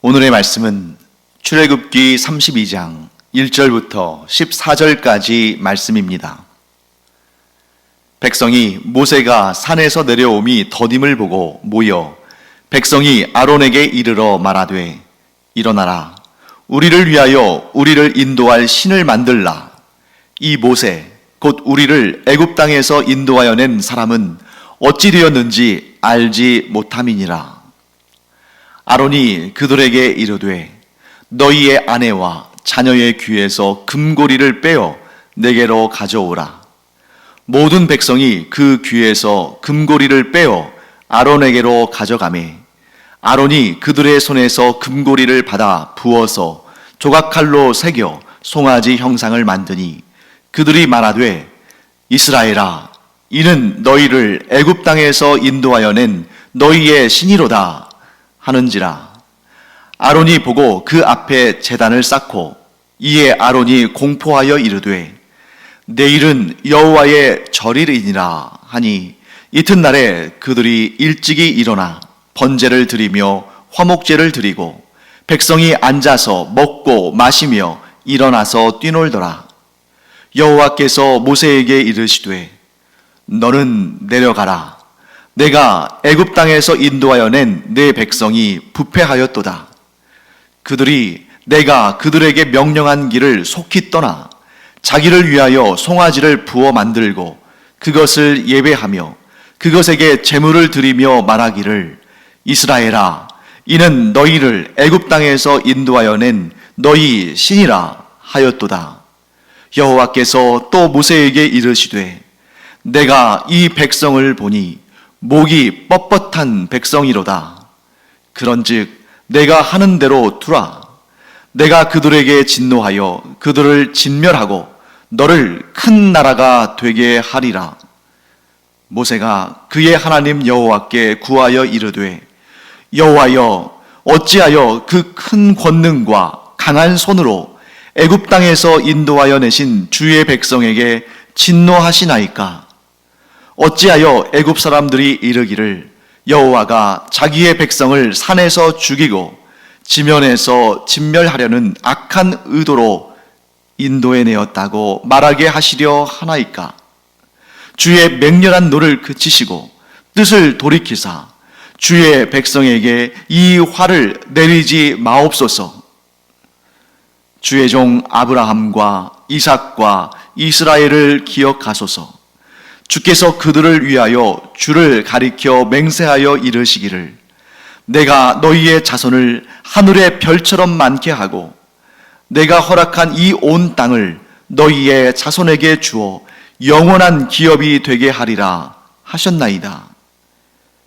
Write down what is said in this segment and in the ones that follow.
오늘의 말씀은 출애굽기 32장 1절부터 14절까지 말씀입니다. 백성이 모세가 산에서 내려옴이 더딤을 보고 모여 백성이 아론에게 이르러 말하되 일어나라, 우리를 위하여 우리를 인도할 신을 만들라. 이 모세 곧 우리를 애굽 땅에서 인도하여 낸 사람은 어찌 되었는지 알지 못함이니라. 아론이 그들에게 이르되 너희의 아내와 자녀의 귀에서 금고리를 빼어 내게로 가져오라. 모든 백성이 그 귀에서 금고리를 빼어 아론에게로 가져가매 아론이 그들의 손에서 금고리를 받아 부어서 조각칼로 새겨 송아지 형상을 만드니 그들이 말하되 이스라엘아, 이는 너희를 애굽 땅에서 인도하여 낸 너희의 신이로다 하는지라. 아론이 보고 그 앞에 제단을 쌓고 이에 아론이 공포하여 이르되 내일은 여호와의 절일이니라 하니 이튿날에 그들이 일찍이 일어나 번제를 드리며 화목제를 드리고 백성이 앉아서 먹고 마시며 일어나서 뛰놀더라. 여호와께서 모세에게 이르시되 너는 내려가라. 내가 애굽 땅에서 인도하여 낸 내 백성이 부패하였도다. 그들이 내가 그들에게 명령한 길을 속히 떠나 자기를 위하여 송아지를 부어 만들고 그것을 예배하며 그것에게 제물을 드리며 말하기를 이스라엘아, 이는 너희를 애굽 땅에서 인도하여 낸 너희 신이라 하였도다. 여호와께서 또 모세에게 이르시되 내가 이 백성을 보니 목이 뻣뻣한 백성이로다. 그런즉 내가 하는 대로 두라. 내가 그들에게 진노하여 그들을 진멸하고 너를 큰 나라가 되게 하리라. 모세가 그의 하나님 여호와께 구하여 이르되 여호와여, 어찌하여 그 큰 권능과 강한 손으로 애굽 땅에서 인도하여 내신 주의 백성에게 진노하시나이까? 어찌하여 애굽 사람들이 이르기를 여호와가 자기의 백성을 산에서 죽이고 지면에서 진멸하려는 악한 의도로 인도해내었다고 말하게 하시려 하나이까? 주의 맹렬한 노를 그치시고 뜻을 돌이키사 주의 백성에게 이 화를 내리지 마옵소서. 주의 종 아브라함과 이삭과 이스라엘을 기억하소서. 주께서 그들을 위하여 주를 가리켜 맹세하여 이르시기를 내가 너희의 자손을 하늘의 별처럼 많게 하고 내가 허락한 이 온 땅을 너희의 자손에게 주어 영원한 기업이 되게 하리라 하셨나이다.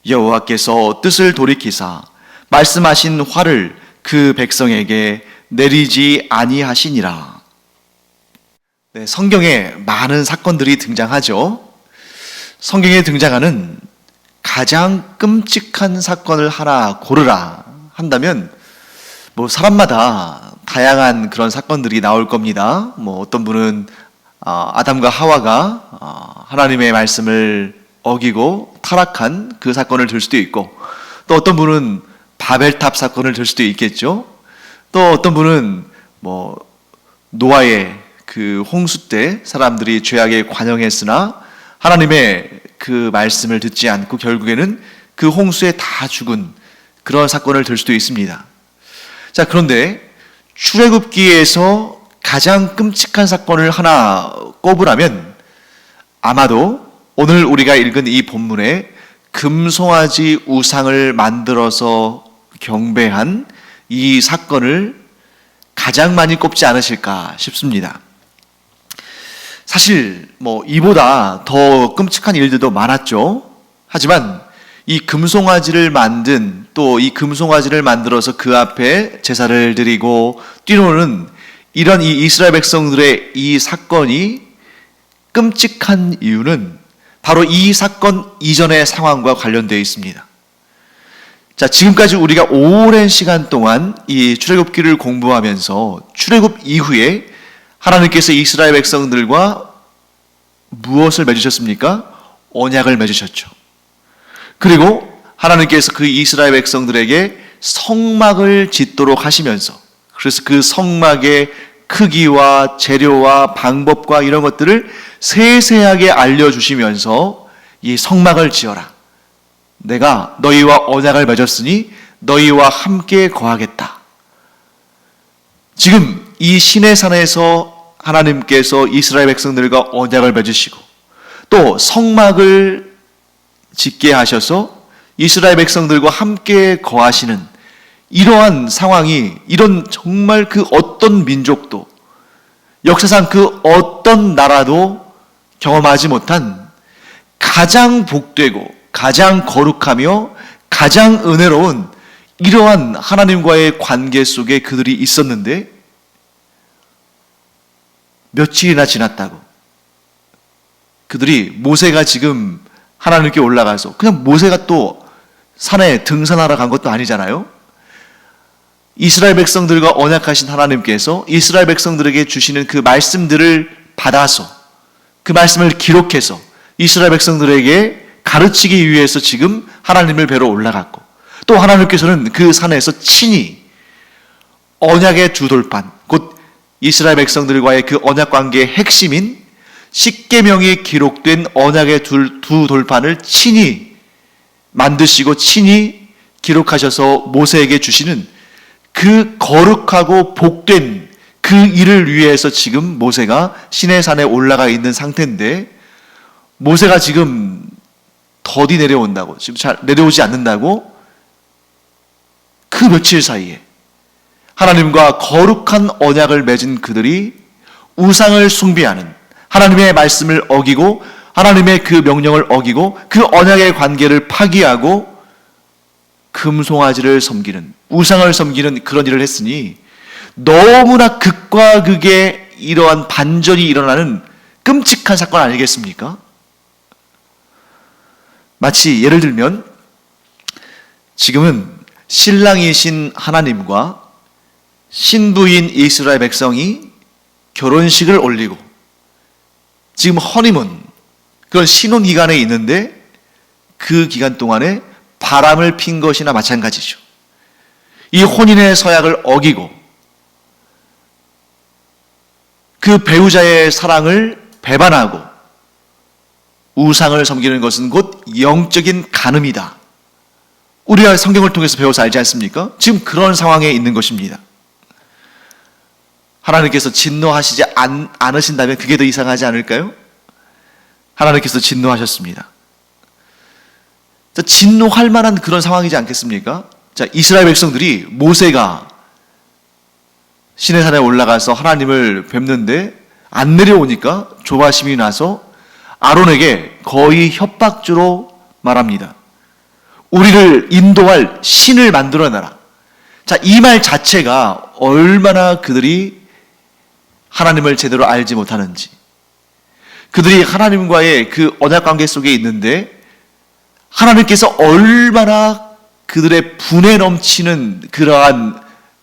여호와께서 뜻을 돌이키사 말씀하신 화를 그 백성에게 내리지 아니하시니라. 네, 성경에 많은 사건들이 등장하죠. 성경에 등장하는 가장 끔찍한 사건을 하나 고르라 한다면 사람마다 다양한 그런 사건들이 나올 겁니다. 어떤 분은 아담과 하와가 하나님의 말씀을 어기고 타락한 그 사건을 들 수도 있고, 또 어떤 분은 바벨탑 사건을 들 수도 있겠죠. 또 어떤 분은 노아의 그 홍수 때 사람들이 죄악에 관영했으나 하나님의 그 말씀을 듣지 않고 결국에는 그 홍수에 다 죽은 그런 사건을 들 수도 있습니다. 자, 그런데 출애굽기에서 가장 끔찍한 사건을 하나 꼽으라면 아마도 오늘 우리가 읽은 이 본문에 금송아지 우상을 만들어서 경배한 이 사건을 가장 많이 꼽지 않으실까 싶습니다. 사실 이보다 더 끔찍한 일들도 많았죠. 하지만 이 금송아지를 만든, 또 이 금송아지를 만들어서 그 앞에 제사를 드리고 뛰노는 이런 이 이스라엘 백성들의 이 사건이 끔찍한 이유는 바로 이 사건 이전의 상황과 관련되어 있습니다. 자, 지금까지 우리가 오랜 시간 동안 이 출애굽기를 공부하면서 출애굽 이후에 하나님께서 이스라엘 백성들과 무엇을 맺으셨습니까? 언약을 맺으셨죠. 그리고 하나님께서 그 이스라엘 백성들에게 성막을 짓도록 하시면서, 그래서 그 성막의 크기와 재료와 방법과 이런 것들을 세세하게 알려주시면서 이 성막을 지어라. 내가 너희와 언약을 맺었으니 너희와 함께 거하겠다. 지금 이 시내산에서 하나님께서 이스라엘 백성들과 언약을 맺으시고 또 성막을 짓게 하셔서 이스라엘 백성들과 함께 거하시는 이러한 상황이, 이런 정말 그 어떤 민족도, 역사상 그 어떤 나라도 경험하지 못한 가장 복되고 가장 거룩하며 가장 은혜로운 이러한 하나님과의 관계 속에 그들이 있었는데 며칠이나 지났다고 그들이, 모세가 지금 하나님께 올라가서, 그냥 모세가 또 산에 등산하러 간 것도 아니잖아요. 이스라엘 백성들과 언약하신 하나님께서 이스라엘 백성들에게 주시는 그 말씀들을 받아서 그 말씀을 기록해서 이스라엘 백성들에게 가르치기 위해서 지금 하나님을 뵈러 올라갔고, 또 하나님께서는 그 산에서 친히 언약의 두 돌판, 곧 이스라엘 백성들과의 그 언약 관계의 핵심인 십계명이 기록된 언약의 두 돌판을 친히 만드시고 친히 기록하셔서 모세에게 주시는 그 거룩하고 복된 그 일을 위해서 지금 모세가 시내산에 올라가 있는 상태인데, 모세가 지금 더디 내려온다고, 지금 잘 내려오지 않는다고, 그 며칠 사이에 하나님과 거룩한 언약을 맺은 그들이 우상을 숭배하는, 하나님의 말씀을 어기고 하나님의 그 명령을 어기고 그 언약의 관계를 파기하고 금송아지를 섬기는, 우상을 섬기는 그런 일을 했으니 너무나 극과 극의 이러한 반전이 일어나는 끔찍한 사건 아니겠습니까? 마치 예를 들면 지금은 신랑이신 하나님과 신부인 이스라엘 백성이 결혼식을 올리고 지금 허니문, 그런 신혼기간에 있는데 그 기간 동안에 바람을 핀 것이나 마찬가지죠. 이 혼인의 서약을 어기고 그 배우자의 사랑을 배반하고 우상을 섬기는 것은 곧 영적인 간음이다. 우리가 성경을 통해서 배워서 알지 않습니까? 지금 그런 상황에 있는 것입니다. 하나님께서 진노하시지 않으신다면 그게 더 이상하지 않을까요? 하나님께서 진노하셨습니다. 자, 진노할 만한 그런 상황이지 않겠습니까? 자, 이스라엘 백성들이, 모세가 시내산에 올라가서 하나님을 뵙는데 안 내려오니까 조바심이 나서 아론에게 거의 협박조로 말합니다. 우리를 인도할 신을 만들어내라. 자, 이 말 자체가 얼마나 그들이 하나님을 제대로 알지 못하는지, 그들이 하나님과의 그 언약 관계 속에 있는데 하나님께서 얼마나 그들의 분에 넘치는 그러한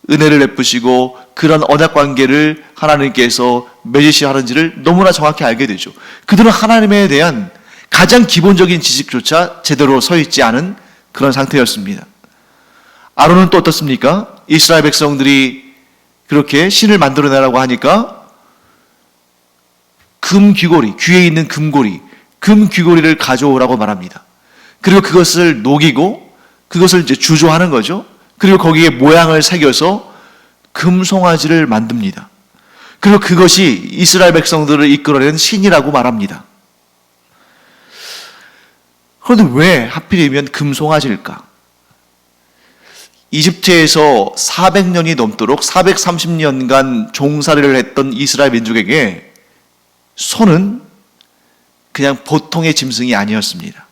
은혜를 베푸시고 그런 언약 관계를 하나님께서 맺으셔야 하는지를 너무나 정확히 알게 되죠. 그들은 하나님에 대한 가장 기본적인 지식조차 제대로 서 있지 않은 그런 상태였습니다. 아론은 또 어떻습니까? 이스라엘 백성들이 그렇게 신을 만들어내라고 하니까 금 귀고리, 귀에 있는 금고리, 금 귀고리를 가져오라고 말합니다. 그리고 그것을 녹이고 그것을 이제 주조하는 거죠. 그리고 거기에 모양을 새겨서 금송아지를 만듭니다. 그리고 그것이 이스라엘 백성들을 이끌어낸 신이라고 말합니다. 그런데 왜 하필이면 금송아지일까? 이집트에서 400년이 넘도록 430년간 종살이를 했던 이스라엘 민족에게 소는 그냥 보통의 짐승이 아니었습니다.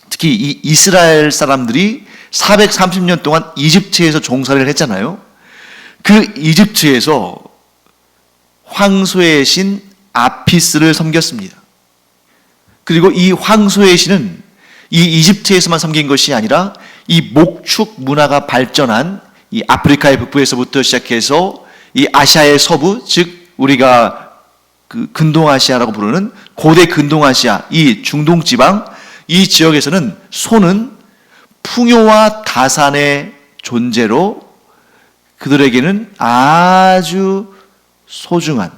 특히 이 이스라엘 사람들이 430년 동안 이집트에서 종살이를 했잖아요. 그 이집트에서 황소의 신 아피스를 섬겼습니다. 그리고 이 황소의 신은 이 이집트에서만 섬긴 것이 아니라 이 목축 문화가 발전한 이 아프리카의 북부에서부터 시작해서 이 아시아의 서부, 즉 우리가 그 근동아시아라고 부르는 고대 근동아시아, 이 중동지방, 이 지역에서는 소는 풍요와 다산의 존재로 그들에게는 아주 소중한,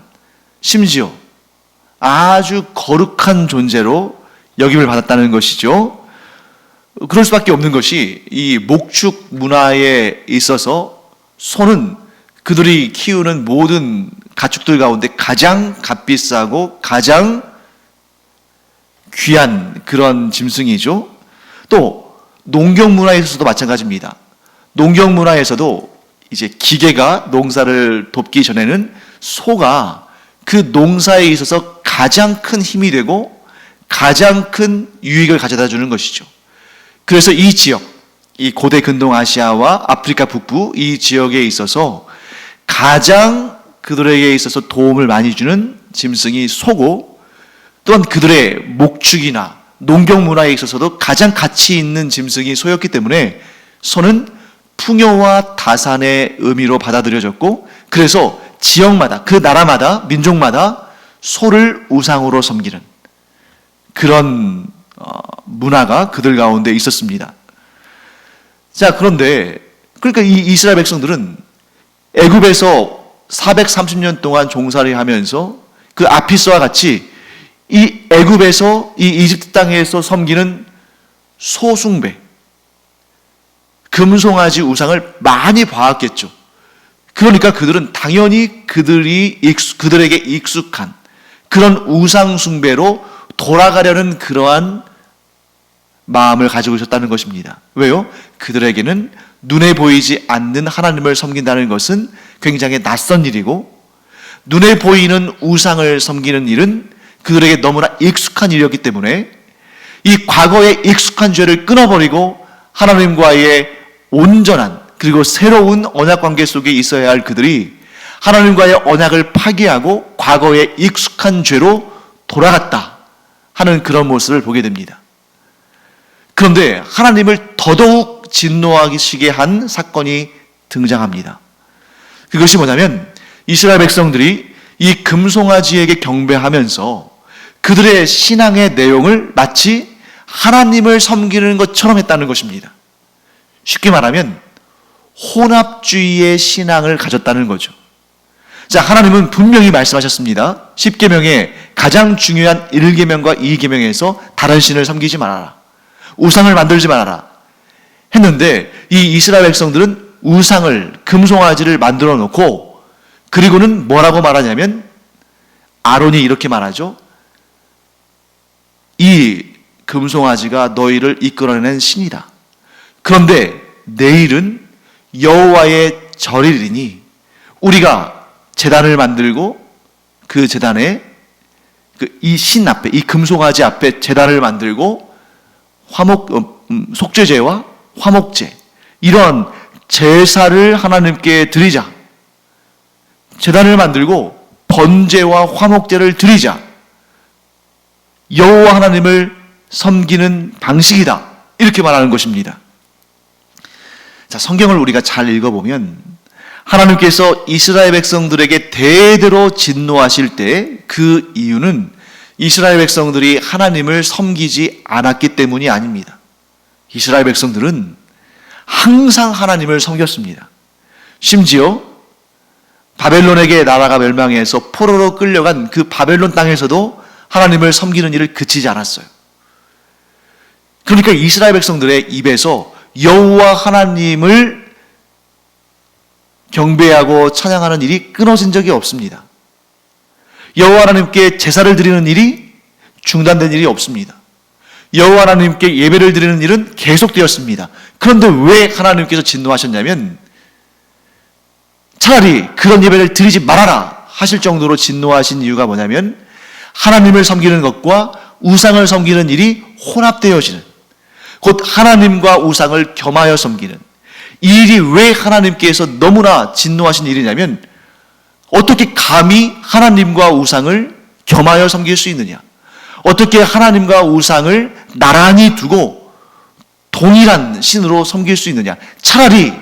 심지어 아주 거룩한 존재로 여김을 받았다는 것이죠. 그럴 수밖에 없는 것이 이 목축 문화에 있어서 소는 그들이 키우는 모든 가축들 가운데 가장 값비싸고 가장 귀한 그런 짐승이죠. 또 농경 문화에 있어서도 마찬가지입니다. 농경 문화에서도 이제 기계가 농사를 돕기 전에는 소가 그 농사에 있어서 가장 큰 힘이 되고 가장 큰 유익을 가져다 주는 것이죠. 그래서 이 지역, 이 고대 근동아시아와 아프리카 북부 이 지역에 있어서 가장 그들에게 있어서 도움을 많이 주는 짐승이 소고, 또한 그들의 목축이나 농경 문화에 있어서도 가장 가치 있는 짐승이 소였기 때문에 소는 풍요와 다산의 의미로 받아들여졌고, 그래서 지역마다, 그 나라마다, 민족마다 소를 우상으로 섬기는 그런 문화가 그들 가운데 있었습니다. 자, 그런데 그러니까 이 이스라엘 백성들은 애굽에서 430년 동안 종살이 하면서 그 아피스와 같이 이 애굽에서 이 이집트 땅에서 섬기는 소숭배, 금송아지 우상을 많이 봐왔겠죠. 그러니까 그들은 당연히 그들에게 익숙한 그런 우상 숭배로 돌아가려는 그러한 마음을 가지고 있었다는 것입니다. 왜요? 그들에게는 눈에 보이지 않는 하나님을 섬긴다는 것은 굉장히 낯선 일이고, 눈에 보이는 우상을 섬기는 일은 그들에게 너무나 익숙한 일이었기 때문에 이 과거의 익숙한 죄를 끊어버리고 하나님과의 온전한 그리고 새로운 언약관계 속에 있어야 할 그들이 하나님과의 언약을 파기하고 과거의 익숙한 죄로 돌아갔다 하는 그런 모습을 보게 됩니다. 그런데 하나님을 더더욱 진노하시게 한 사건이 등장합니다. 그것이 뭐냐면 이스라엘 백성들이 이 금송아지에게 경배하면서 그들의 신앙의 내용을 마치 하나님을 섬기는 것처럼 했다는 것입니다. 쉽게 말하면 혼합주의의 신앙을 가졌다는 거죠. 자, 하나님은 분명히 말씀하셨습니다. 10계명의 가장 중요한 1계명과 2계명에서 다른 신을 섬기지 말아라, 우상을 만들지 말아라 했는데, 이 이스라엘 백성들은 우상을, 금송아지를 만들어 놓고, 그리고는 뭐라고 말하냐면 아론이 이렇게 말하죠. 이 금송아지가 너희를 이끌어내는 신이다. 그런데 내일은 여호와의 절일이니 우리가 제단을 만들고 그 제단에 이 신 앞에, 이 금송아지 앞에 제단을 만들고 속죄제와 화목제, 이런 제사를 하나님께 드리자. 제단을 만들고 번제와 화목제를 드리자. 여호와 하나님을 섬기는 방식이다. 이렇게 말하는 것입니다. 자, 성경을 우리가 잘 읽어보면 하나님께서 이스라엘 백성들에게 대대로 진노하실 때 그 이유는 이스라엘 백성들이 하나님을 섬기지 않았기 때문이 아닙니다. 이스라엘 백성들은 항상 하나님을 섬겼습니다. 심지어 바벨론에게 나라가 멸망해서 포로로 끌려간 그 바벨론 땅에서도 하나님을 섬기는 일을 그치지 않았어요. 그러니까 이스라엘 백성들의 입에서 여호와 하나님을 경배하고 찬양하는 일이 끊어진 적이 없습니다. 여호와 하나님께 제사를 드리는 일이 중단된 일이 없습니다. 여호와 하나님께 예배를 드리는 일은 계속되었습니다. 그런데 왜 하나님께서 진노하셨냐면, 차라리 그런 예배를 드리지 말아라 하실 정도로 진노하신 이유가 뭐냐면, 하나님을 섬기는 것과 우상을 섬기는 일이 혼합되어지는, 곧 하나님과 우상을 겸하여 섬기는 이 일이 왜 하나님께서 너무나 진노하신 일이냐면, 어떻게 감히 하나님과 우상을 겸하여 섬길 수 있느냐, 어떻게 하나님과 우상을 나란히 두고 동일한 신으로 섬길 수 있느냐. 차라리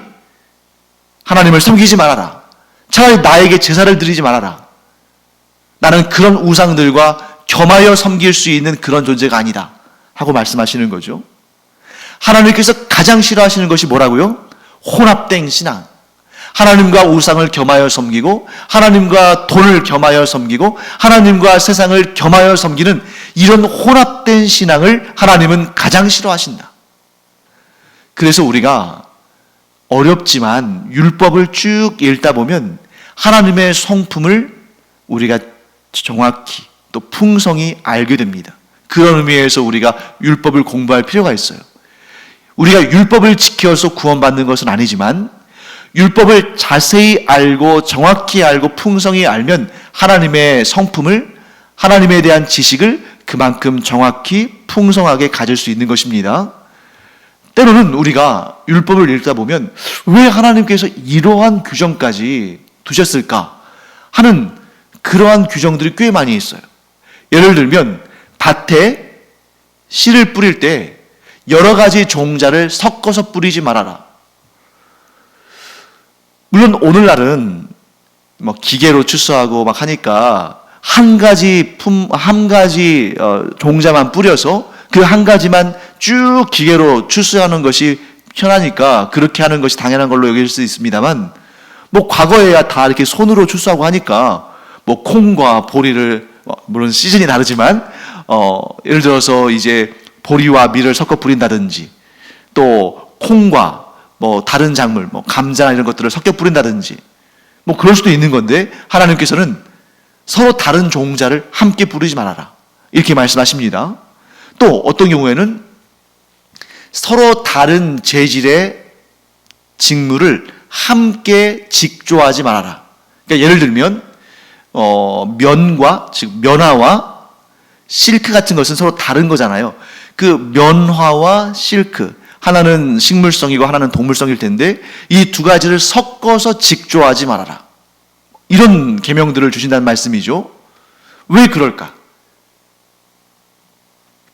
하나님을 섬기지 말아라, 차라리 나에게 제사를 드리지 말아라, 나는 그런 우상들과 겸하여 섬길 수 있는 그런 존재가 아니다 하고 말씀하시는 거죠. 하나님께서 가장 싫어하시는 것이 뭐라고요? 혼합된 신앙. 하나님과 우상을 겸하여 섬기고 하나님과 돈을 겸하여 섬기고 하나님과 세상을 겸하여 섬기는 이런 혼합된 신앙을 하나님은 가장 싫어하신다. 그래서 우리가 어렵지만 율법을 쭉 읽다 보면 하나님의 성품을 우리가 정확히 또 풍성히 알게 됩니다. 그런 의미에서 우리가 율법을 공부할 필요가 있어요. 우리가 율법을 지켜서 구원받는 것은 아니지만 율법을 자세히 알고 정확히 알고 풍성히 알면 하나님의 성품을, 하나님에 대한 지식을 그만큼 정확히 풍성하게 가질 수 있는 것입니다. 때로는 우리가 율법을 읽다 보면 왜 하나님께서 이러한 규정까지 두셨을까 하는 그러한 규정들이 꽤 많이 있어요. 예를 들면 밭에 씨를 뿌릴 때 여러 가지 종자를 섞어서 뿌리지 말아라. 물론 오늘날은 뭐 기계로 추수하고 막 하니까 한 가지 종자만 뿌려서 그 한 가지만 쭉 기계로 추수하는 것이 편하니까 그렇게 하는 것이 당연한 걸로 여길 수 있습니다만, 뭐 과거에야 다 이렇게 손으로 추수하고 하니까 뭐 콩과 보리를 물론 시즌이 다르지만 예를 들어서 이제 보리와 밀을 섞어 뿌린다든지 또 콩과 뭐 다른 작물, 뭐 감자나 이런 것들을 섞여 뿌린다든지 뭐 그럴 수도 있는 건데 하나님께서는 서로 다른 종자를 함께 뿌리지 말아라 이렇게 말씀하십니다. 또 어떤 경우에는 서로 다른 재질의 직물을 함께 직조하지 말아라. 그러니까 예를 들면 면과 즉 면화와 실크 같은 것은 서로 다른 거잖아요. 그 면화와 실크 하나는 식물성이고 하나는 동물성일 텐데 이 두 가지를 섞어서 직조하지 말아라. 이런 계명들을 주신다는 말씀이죠. 왜 그럴까?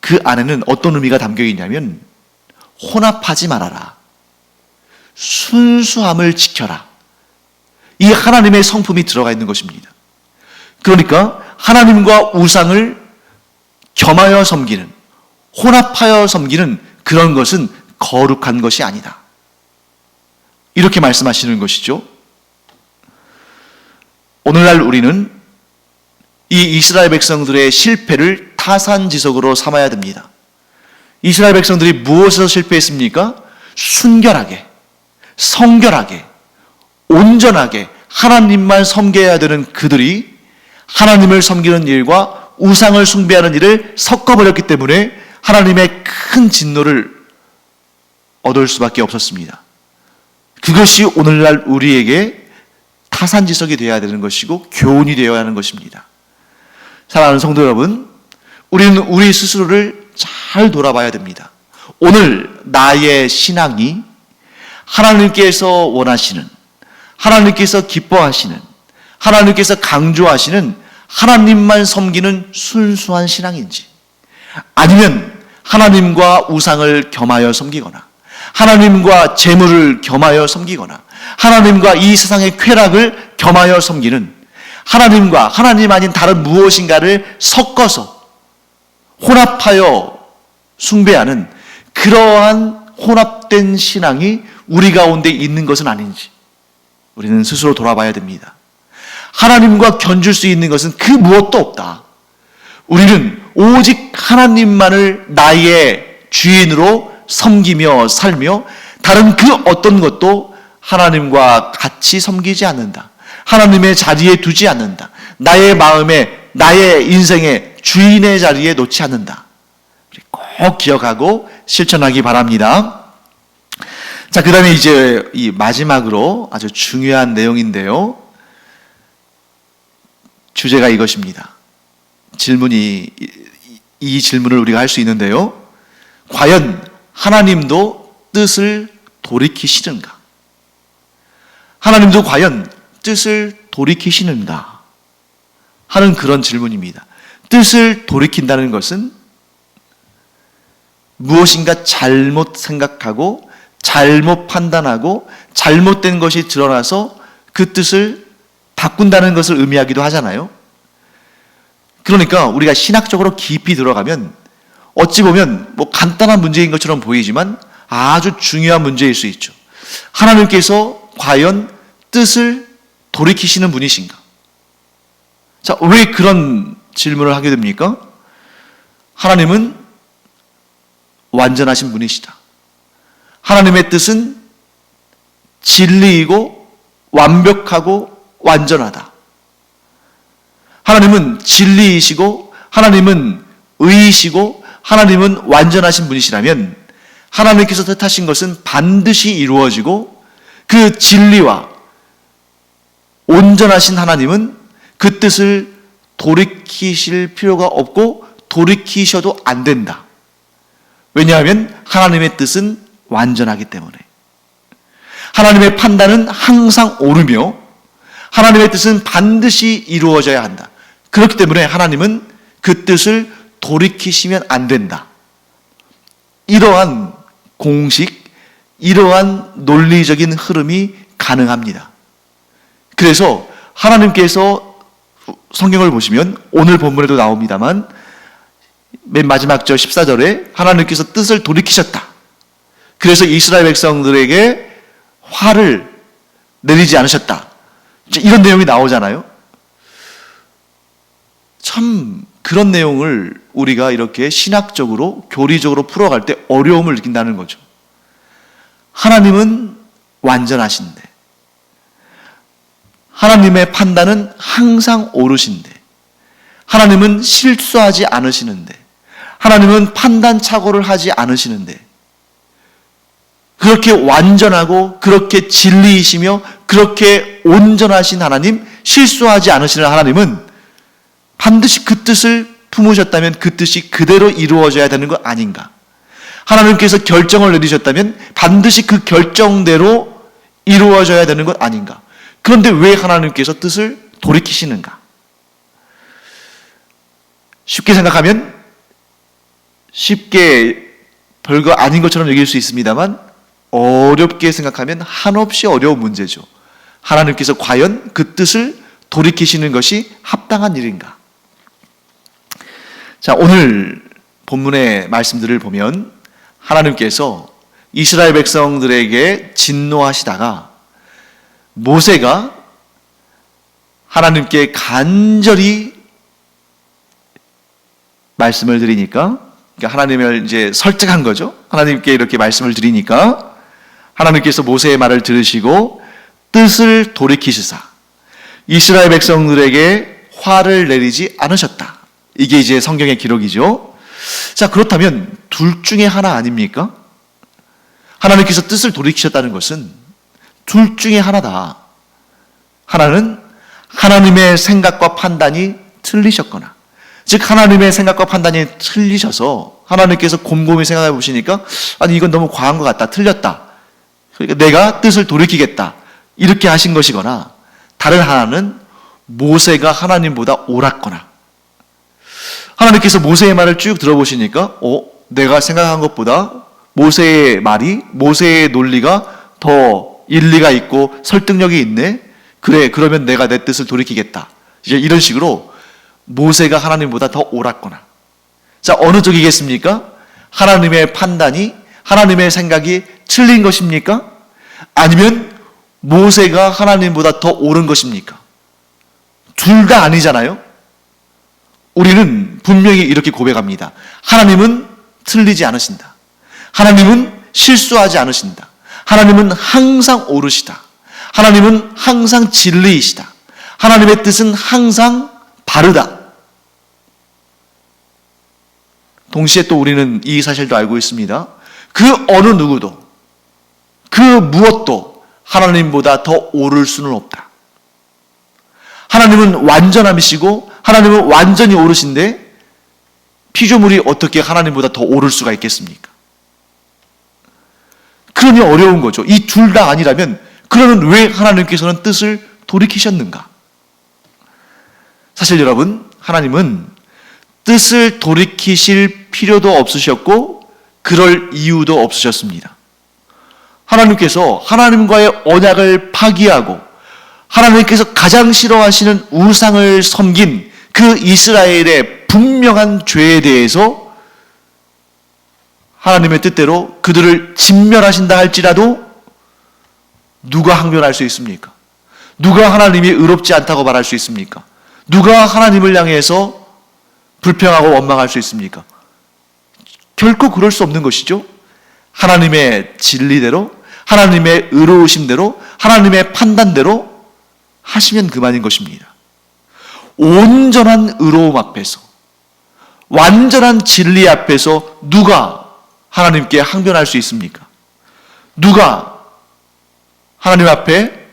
그 안에는 어떤 의미가 담겨 있냐면 혼합하지 말아라. 순수함을 지켜라. 이 하나님의 성품이 들어가 있는 것입니다. 그러니까 하나님과 우상을 겸하여 섬기는, 혼합하여 섬기는 그런 것은 거룩한 것이 아니다. 이렇게 말씀하시는 것이죠. 오늘날 우리는 이 이스라엘 백성들의 실패를 타산지석으로 삼아야 됩니다. 이스라엘 백성들이 무엇에서 실패했습니까? 순결하게, 성결하게, 온전하게 하나님만 섬겨야 되는 그들이 하나님을 섬기는 일과 우상을 숭배하는 일을 섞어버렸기 때문에 하나님의 큰 진노를 얻을 수밖에 없었습니다. 그것이 오늘날 우리에게 타산지석이 되어야 되는 것이고 교훈이 되어야 하는 것입니다. 사랑하는 성도 여러분, 우리는 우리 스스로를 잘 돌아봐야 됩니다. 오늘 나의 신앙이 하나님께서 원하시는, 하나님께서 기뻐하시는, 하나님께서 강조하시는 하나님만 섬기는 순수한 신앙인지, 아니면 하나님과 우상을 겸하여 섬기거나 하나님과 재물을 겸하여 섬기거나 하나님과 이 세상의 쾌락을 겸하여 섬기는, 하나님과 하나님 아닌 다른 무엇인가를 섞어서 혼합하여 숭배하는 그러한 혼합된 신앙이 우리 가운데 있는 것은 아닌지 우리는 스스로 돌아봐야 됩니다. 하나님과 견줄 수 있는 것은 그 무엇도 없다. 우리는 오직 하나님만을 나의 주인으로 섬기며 살며 다른 그 어떤 것도 하나님과 같이 섬기지 않는다. 하나님의 자리에 두지 않는다. 나의 마음에, 나의 인생의 주인의 자리에 놓지 않는다. 꼭 기억하고 실천하기 바랍니다. 자, 그 다음에 이제 이 마지막으로 아주 중요한 내용인데요. 주제가 이것입니다. 이 질문을 우리가 할 수 있는데요. 과연 하나님도 뜻을 돌이키시는가? 하나님도 과연 뜻을 돌이키시는가? 하는 그런 질문입니다. 뜻을 돌이킨다는 것은 무엇인가 잘못 생각하고 잘못 판단하고 잘못된 것이 드러나서 그 뜻을 바꾼다는 것을 의미하기도 하잖아요. 그러니까 우리가 신학적으로 깊이 들어가면 어찌 보면 뭐 간단한 문제인 것처럼 보이지만 아주 중요한 문제일 수 있죠. 하나님께서 과연 뜻을 돌이키시는 분이신가? 자, 왜 그런 질문을 하게 됩니까? 하나님은 완전하신 분이시다. 하나님의 뜻은 진리이고 완벽하고 완전하다. 하나님은 진리이시고 하나님은 의이시고 하나님은 완전하신 분이시라면 하나님께서 뜻하신 것은 반드시 이루어지고 그 진리와 온전하신 하나님은 그 뜻을 돌이키실 필요가 없고 돌이키셔도 안 된다. 왜냐하면 하나님의 뜻은 완전하기 때문에. 하나님의 판단은 항상 옳으며 하나님의 뜻은 반드시 이루어져야 한다. 그렇기 때문에 하나님은 그 뜻을 돌이키시면 안 된다. 이러한 공식, 이러한 논리적인 흐름이 가능합니다. 그래서 하나님께서 성경을 보시면 오늘 본문에도 나옵니다만 맨 마지막 절 14절에 하나님께서 뜻을 돌이키셨다. 그래서 이스라엘 백성들에게 화를 내리지 않으셨다. 이런 내용이 나오잖아요. 참 그런 내용을 우리가 이렇게 신학적으로 교리적으로 풀어갈 때 어려움을 느낀다는 거죠. 하나님은 완전하신데 하나님의 판단은 항상 옳으신데 하나님은 실수하지 않으시는데 하나님은 판단 착오를 하지 않으시는데 그렇게 완전하고 그렇게 진리이시며 그렇게 온전하신 하나님, 실수하지 않으시는 하나님은 반드시 그 뜻을 품으셨다면 그 뜻이 그대로 이루어져야 되는 것 아닌가? 하나님께서 결정을 내리셨다면 반드시 그 결정대로 이루어져야 되는 것 아닌가? 그런데 왜 하나님께서 뜻을 돌이키시는가? 쉽게 생각하면 쉽게 별거 아닌 것처럼 여길 수 있습니다만 어렵게 생각하면 한없이 어려운 문제죠. 하나님께서 과연 그 뜻을 돌이키시는 것이 합당한 일인가? 자, 오늘 본문의 말씀들을 보면 하나님께서 이스라엘 백성들에게 진노하시다가 모세가 하나님께 간절히 말씀을 드리니까, 그러니까 하나님을 이제 설득한 거죠. 하나님께 이렇게 말씀을 드리니까 하나님께서 모세의 말을 들으시고 뜻을 돌이키시사 이스라엘 백성들에게 화를 내리지 않으셨다. 이게 이제 성경의 기록이죠. 자, 그렇다면 둘 중에 하나 아닙니까? 하나님께서 뜻을 돌이키셨다는 것은 둘 중에 하나다. 하나는 하나님의 생각과 판단이 틀리셨거나, 즉 하나님의 생각과 판단이 틀리셔서 하나님께서 곰곰이 생각해 보시니까 아니 이건 너무 과한 것 같다, 틀렸다, 그러니까 내가 뜻을 돌이키겠다 이렇게 하신 것이거나, 다른 하나는 모세가 하나님보다 옳았거나, 하나님께서 모세의 말을 쭉 들어보시니까 내가 생각한 것보다 모세의 말이, 모세의 논리가 더 일리가 있고 설득력이 있네. 그래, 그러면 내가 내 뜻을 돌이키겠다. 이제 이런 식으로 모세가 하나님보다 더 옳았거나. 자, 어느 쪽이겠습니까? 하나님의 판단이, 하나님의 생각이 틀린 것입니까? 아니면 모세가 하나님보다 더 옳은 것입니까? 둘 다 아니잖아요. 우리는 분명히 이렇게 고백합니다. 하나님은 틀리지 않으신다. 하나님은 실수하지 않으신다. 하나님은 항상 옳으시다. 하나님은 항상 진리이시다. 하나님의 뜻은 항상 바르다. 동시에 또 우리는 이 사실도 알고 있습니다. 그 어느 누구도, 그 무엇도 하나님보다 더 옳을 수는 없다. 하나님은 완전함이시고 하나님은 완전히 옳으신데 피조물이 어떻게 하나님보다 더 옳을 수가 있겠습니까? 그러니 어려운 거죠. 이 둘 다 아니라면 그러면 왜 하나님께서는 뜻을 돌이키셨는가? 사실 여러분, 하나님은 뜻을 돌이키실 필요도 없으셨고 그럴 이유도 없으셨습니다. 하나님께서 하나님과의 언약을 파기하고 하나님께서 가장 싫어하시는 우상을 섬긴 그 이스라엘의 분명한 죄에 대해서 하나님의 뜻대로 그들을 진멸하신다 할지라도 누가 항변할 수 있습니까? 누가 하나님이 의롭지 않다고 말할 수 있습니까? 누가 하나님을 향해서 불평하고 원망할 수 있습니까? 결코 그럴 수 없는 것이죠. 하나님의 진리대로, 하나님의 의로우심대로, 하나님의 판단대로 하시면 그만인 것입니다. 온전한 의로움 앞에서, 완전한 진리 앞에서 누가 하나님께 항변할 수 있습니까? 누가 하나님 앞에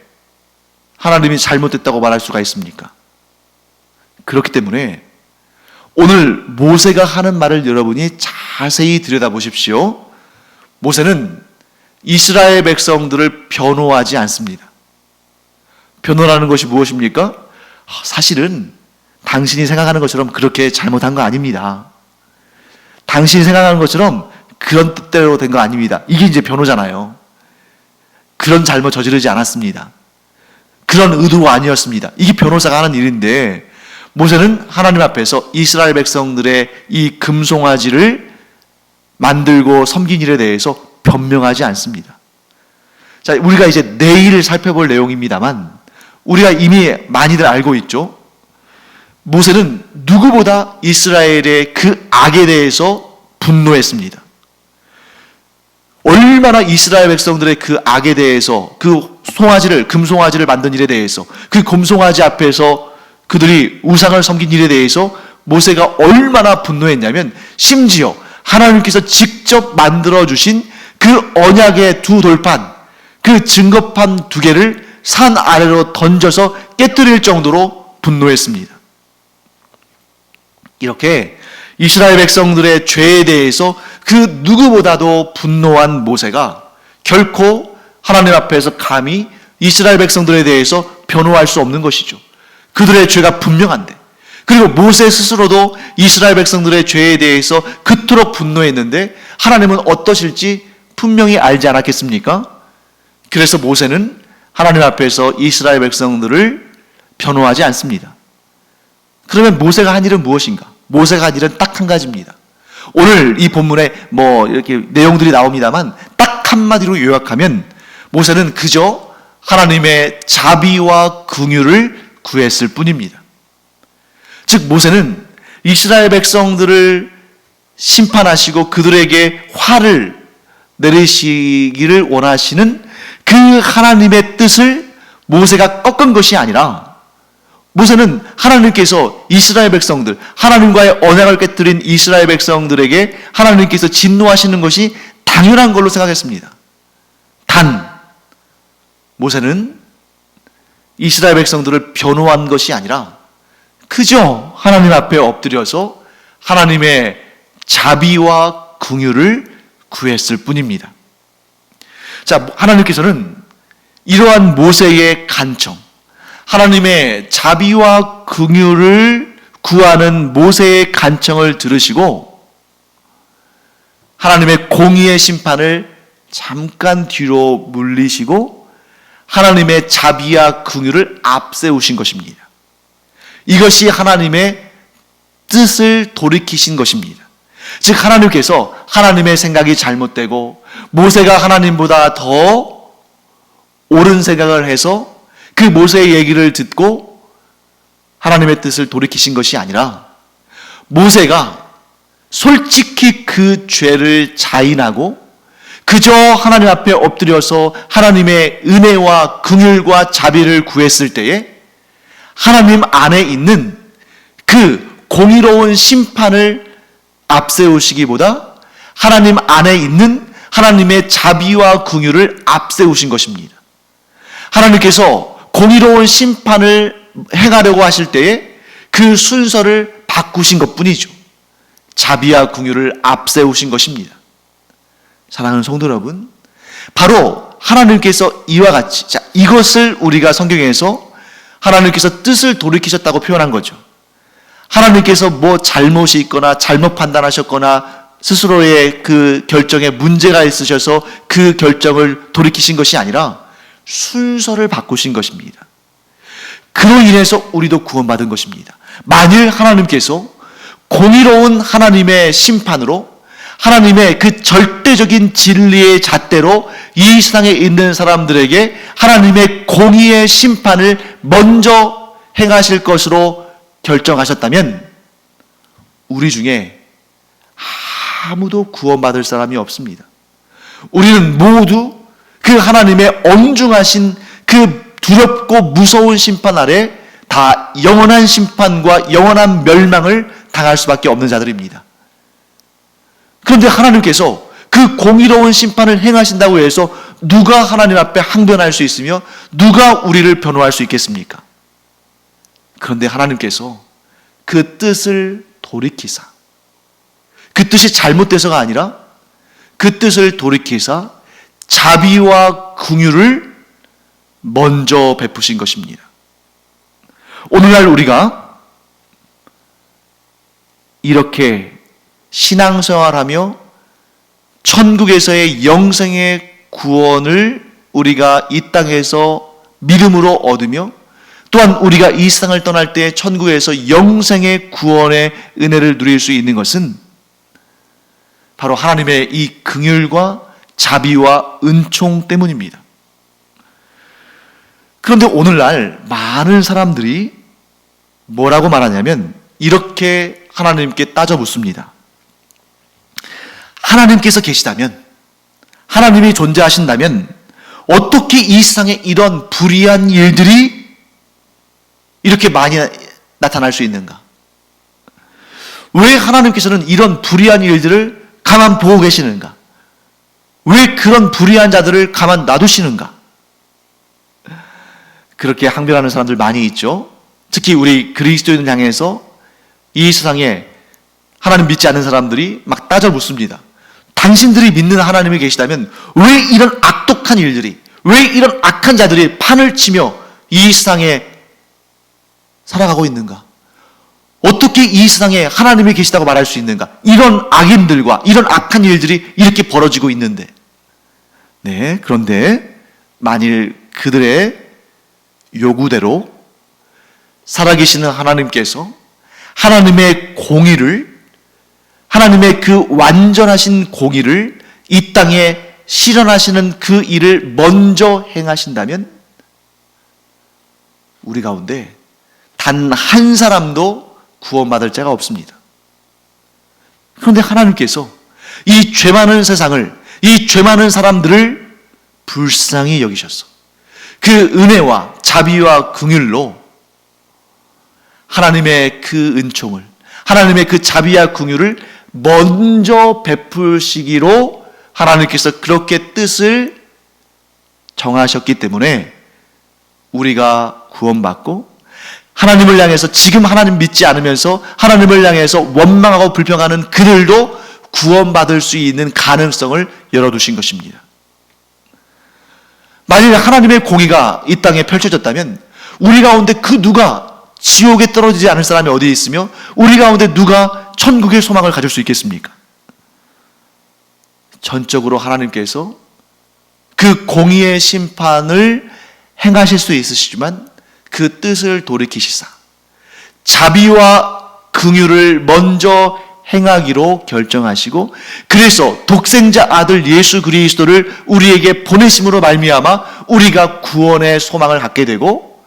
하나님이 잘못됐다고 말할 수가 있습니까? 그렇기 때문에 오늘 모세가 하는 말을 여러분이 자세히 들여다보십시오. 모세는 이스라엘 백성들을 변호하지 않습니다. 변호라는 것이 무엇입니까? 사실은 당신이 생각하는 것처럼 그렇게 잘못한 거 아닙니다. 당신이 생각하는 것처럼 그런 뜻대로 된 거 아닙니다. 이게 이제 변호잖아요. 그런 잘못 저지르지 않았습니다. 그런 의도가 아니었습니다. 이게 변호사가 하는 일인데, 모세는 하나님 앞에서 이스라엘 백성들의 이 금송아지를 만들고 섬긴 일에 대해서 변명하지 않습니다. 자, 우리가 이제 내일 살펴볼 내용입니다만, 우리가 이미 많이들 알고 있죠. 모세는 누구보다 이스라엘의 그 악에 대해서 분노했습니다. 얼마나 이스라엘 백성들의 그 악에 대해서, 그 송아지를, 금송아지를 만든 일에 대해서, 그 금송아지 앞에서 그들이 우상을 섬긴 일에 대해서 모세가 얼마나 분노했냐면, 심지어 하나님께서 직접 만들어주신 그 언약의 두 돌판, 그 증거판 두 개를 산 아래로 던져서 깨뜨릴 정도로 분노했습니다. 이렇게 이스라엘 백성들의 죄에 대해서 그 누구보다도 분노한 모세가 결코 하나님 앞에서 감히 이스라엘 백성들에 대해서 변호할 수 없는 것이죠. 그들의 죄가 분명한데, 그리고 모세 스스로도 이스라엘 백성들의 죄에 대해서 그토록 분노했는데 하나님은 어떠실지 분명히 알지 않았겠습니까? 그래서 모세는 하나님 앞에서 이스라엘 백성들을 변호하지 않습니다. 그러면 모세가 한 일은 무엇인가? 모세가 한 일은 딱 한 가지입니다. 오늘 이 본문에 이렇게 내용들이 나옵니다만 딱 한마디로 요약하면 모세는 그저 하나님의 자비와 긍휼을 구했을 뿐입니다. 즉, 모세는 이스라엘 백성들을 심판하시고 그들에게 화를 내리시기를 원하시는 그 하나님의 뜻을 모세가 꺾은 것이 아니라, 모세는 하나님께서 이스라엘 백성들, 하나님과의 언약을 깨뜨린 이스라엘 백성들에게 하나님께서 진노하시는 것이 당연한 걸로 생각했습니다. 단, 모세는 이스라엘 백성들을 변호한 것이 아니라 그저 하나님 앞에 엎드려서 하나님의 자비와 긍휼을 구했을 뿐입니다. 자, 하나님께서는 이러한 모세의 간청, 하나님의 자비와 긍휼을 구하는 모세의 간청을 들으시고 하나님의 공의의 심판을 잠깐 뒤로 물리시고 하나님의 자비와 긍휼을 앞세우신 것입니다. 이것이 하나님의 뜻을 돌이키신 것입니다. 즉, 하나님께서 하나님의 생각이 잘못되고 모세가 하나님보다 더 옳은 생각을 해서 그 모세의 얘기를 듣고 하나님의 뜻을 돌이키신 것이 아니라, 모세가 솔직히 그 죄를 자인하고 그저 하나님 앞에 엎드려서 하나님의 은혜와 긍휼과 자비를 구했을 때에 하나님 안에 있는 그 공의로운 심판을 앞세우시기보다 하나님 안에 있는 하나님의 자비와 긍휼을 앞세우신 것입니다. 하나님께서 공의로운 심판을 행하려고 하실 때에 그 순서를 바꾸신 것뿐이죠. 자비와 긍휼을 앞세우신 것입니다. 사랑하는 성도 여러분, 바로 하나님께서 이와 같이, 이것을 우리가 성경에서 하나님께서 뜻을 돌이키셨다고 표현한 거죠. 하나님께서 잘못이 있거나 잘못 판단하셨거나 스스로의 그 결정에 문제가 있으셔서 그 결정을 돌이키신 것이 아니라 순서를 바꾸신 것입니다. 그로 인해서 우리도 구원받은 것입니다. 만일 하나님께서 공의로운 하나님의 심판으로 하나님의 그 절대적인 진리의 잣대로 이 세상에 있는 사람들에게 하나님의 공의의 심판을 먼저 행하실 것으로 결정하셨다면 우리 중에 아무도 구원받을 사람이 없습니다. 우리는 모두 그 하나님의 엄중하신 그 두렵고 무서운 심판 아래 다 영원한 심판과 영원한 멸망을 당할 수밖에 없는 자들입니다. 그런데 하나님께서 그 공의로운 심판을 행하신다고 해서 누가 하나님 앞에 항변할 수 있으며 누가 우리를 변호할 수 있겠습니까? 그런데 하나님께서 그 뜻을 돌이키사, 그 뜻이 잘못돼서가 아니라 그 뜻을 돌이키사 자비와 긍휼을 먼저 베푸신 것입니다. 오늘날 우리가 이렇게 신앙생활하며 천국에서의 영생의 구원을 우리가 이 땅에서 믿음으로 얻으며 또한 우리가 이 세상을 떠날 때 천국에서 영생의 구원의 은혜를 누릴 수 있는 것은 바로 하나님의 이 긍휼과 자비와 은총 때문입니다. 그런데 오늘날 많은 사람들이 뭐라고 말하냐면 이렇게 하나님께 따져 묻습니다. 하나님께서 계시다면, 하나님이 존재하신다면 어떻게 이 세상에 이런 불의한 일들이 이렇게 많이 나타날 수 있는가? 왜 하나님께서는 이런 불의한 일들을 가만 보고 계시는가? 왜 그런 불의한 자들을 가만 놔두시는가? 그렇게 항변하는 사람들 많이 있죠. 특히 우리 그리스도인을 향해서 이 세상에 하나님 믿지 않는 사람들이 막 따져 묻습니다. 당신들이 믿는 하나님이 계시다면 왜 이런 악독한 일들이, 왜 이런 악한 자들이 판을 치며 이 세상에 살아가고 있는가? 어떻게 이 세상에 하나님이 계시다고 말할 수 있는가? 이런 악인들과 이런 악한 일들이 이렇게 벌어지고 있는데, 네, 그런데 만일 그들의 요구대로 살아계시는 하나님께서 하나님의 공의를, 하나님의 그 완전하신 공의를 이 땅에 실현하시는 그 일을 먼저 행하신다면 우리 가운데 단 한 사람도 구원받을 자가 없습니다. 그런데 하나님께서 이 죄 많은 세상을, 이 죄 많은 사람들을 불쌍히 여기셨어. 그 은혜와 자비와 긍휼로 하나님의 그 은총을, 하나님의 그 자비와 긍휼을 먼저 베푸시기로 하나님께서 그렇게 뜻을 정하셨기 때문에 우리가 구원받고 하나님을 향해서 지금 하나님 믿지 않으면서 하나님을 향해서 원망하고 불평하는 그들도 구원받을 수 있는 가능성을 열어두신 것입니다. 만일 하나님의 공의가 이 땅에 펼쳐졌다면 우리 가운데 그 누가 지옥에 떨어지지 않을 사람이 어디 있으며 우리 가운데 누가 천국의 소망을 가질 수 있겠습니까? 전적으로 하나님께서 그 공의의 심판을 행하실 수 있으시지만 그 뜻을 돌이키시사 자비와 긍휼을 먼저 행하기로 결정하시고, 그래서 독생자 아들 예수 그리스도를 우리에게 보내심으로 말미암아 우리가 구원의 소망을 갖게 되고,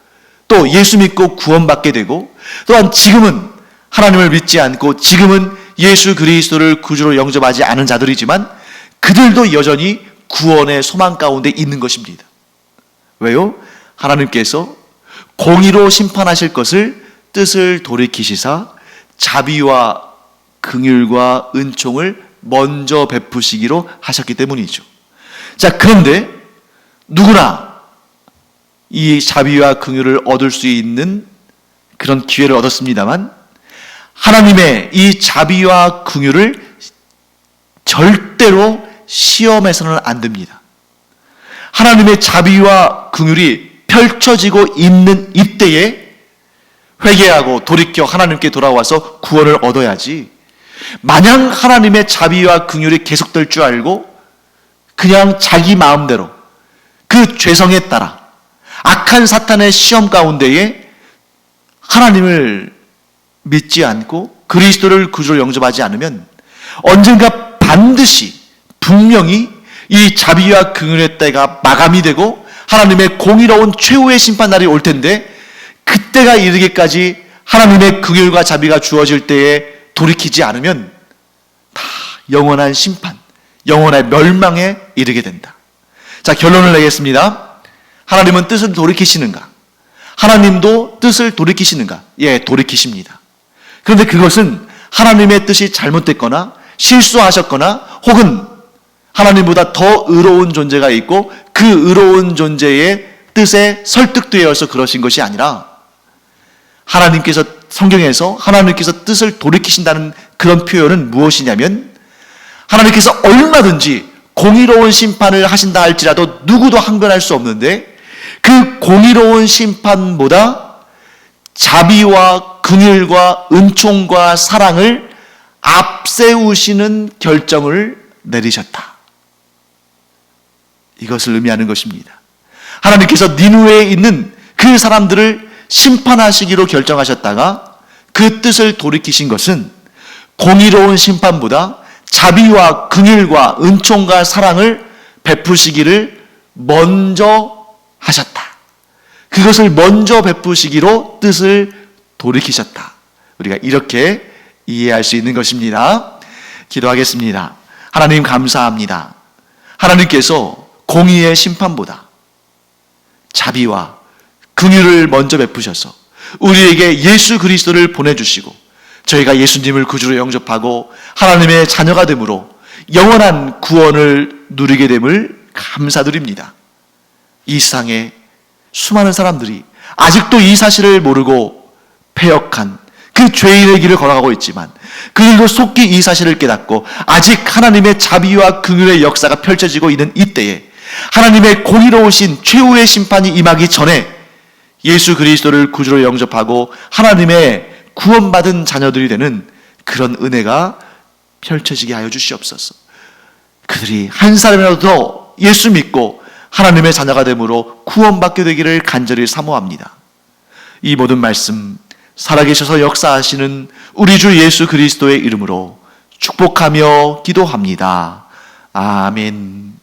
또 예수 믿고 구원받게 되고, 또한 지금은 하나님을 믿지 않고 지금은 예수 그리스도를 구주로 영접하지 않은 자들이지만 그들도 여전히 구원의 소망 가운데 있는 것입니다. 왜요? 하나님께서 공의로 심판하실 것을 뜻을 돌이키시사 자비와 긍휼과 은총을 먼저 베푸시기로 하셨기 때문이죠. 자, 그런데 누구나 이 자비와 긍휼을 얻을 수 있는 그런 기회를 얻었습니다만 하나님의 이 자비와 긍휼을 절대로 시험해서는 안 됩니다. 하나님의 자비와 긍휼이 펼쳐지고 있는 이때에 회개하고 돌이켜 하나님께 돌아와서 구원을 얻어야지, 마냥 하나님의 자비와 긍휼이 계속될 줄 알고 그냥 자기 마음대로 그 죄성에 따라 악한 사탄의 시험 가운데에 하나님을 믿지 않고 그리스도를 구주로 영접하지 않으면 언젠가 반드시 분명히 이 자비와 긍휼의 때가 마감이 되고 하나님의 공의로운 최후의 심판 날이 올 텐데, 그때가 이르기까지 하나님의 긍휼과 자비가 주어질 때에 돌이키지 않으면 다 영원한 심판, 영원한 멸망에 이르게 된다. 자, 결론을 내겠습니다. 하나님은 뜻을 돌이키시는가? 하나님도 뜻을 돌이키시는가? 예, 돌이키십니다. 그런데 그것은 하나님의 뜻이 잘못됐거나 실수하셨거나 혹은 하나님보다 더 의로운 존재가 있고 그 의로운 존재의 뜻에 설득되어서 그러신 것이 아니라, 하나님께서 성경에서 하나님께서 뜻을 돌이키신다는 그런 표현은 무엇이냐면, 하나님께서 얼마든지 공의로운 심판을 하신다 할지라도 누구도 항변할 수 없는데, 그 공의로운 심판보다 자비와 긍휼과 은총과 사랑을 앞세우시는 결정을 내리셨다. 이것을 의미하는 것입니다. 하나님께서 니느웨에 있는 그 사람들을 심판하시기로 결정하셨다가 그 뜻을 돌이키신 것은 공의로운 심판보다 자비와 긍휼과 은총과 사랑을 베푸시기를 먼저 하셨다. 그것을 먼저 베푸시기로 뜻을 돌이키셨다. 우리가 이렇게 이해할 수 있는 것입니다. 기도하겠습니다. 하나님 감사합니다. 하나님께서 공의의 심판보다 자비와 긍휼을 먼저 베푸셔서 우리에게 예수 그리스도를 보내주시고 저희가 예수님을 구주로 영접하고 하나님의 자녀가 됨으로 영원한 구원을 누리게 됨을 감사드립니다. 이 세상에 수많은 사람들이 아직도 이 사실을 모르고 패역한 그 죄인의 길을 걸어가고 있지만, 그들도 속히 이 사실을 깨닫고 아직 하나님의 자비와 긍휼의 역사가 펼쳐지고 있는 이때에 하나님의 공의로우신 최후의 심판이 임하기 전에 예수 그리스도를 구주로 영접하고 하나님의 구원받은 자녀들이 되는 그런 은혜가 펼쳐지게 하여 주시옵소서. 그들이 한 사람이라도 더 예수 믿고 하나님의 자녀가 되므로 구원받게 되기를 간절히 사모합니다. 이 모든 말씀 살아계셔서 역사하시는 우리 주 예수 그리스도의 이름으로 축복하며 기도합니다. 아멘.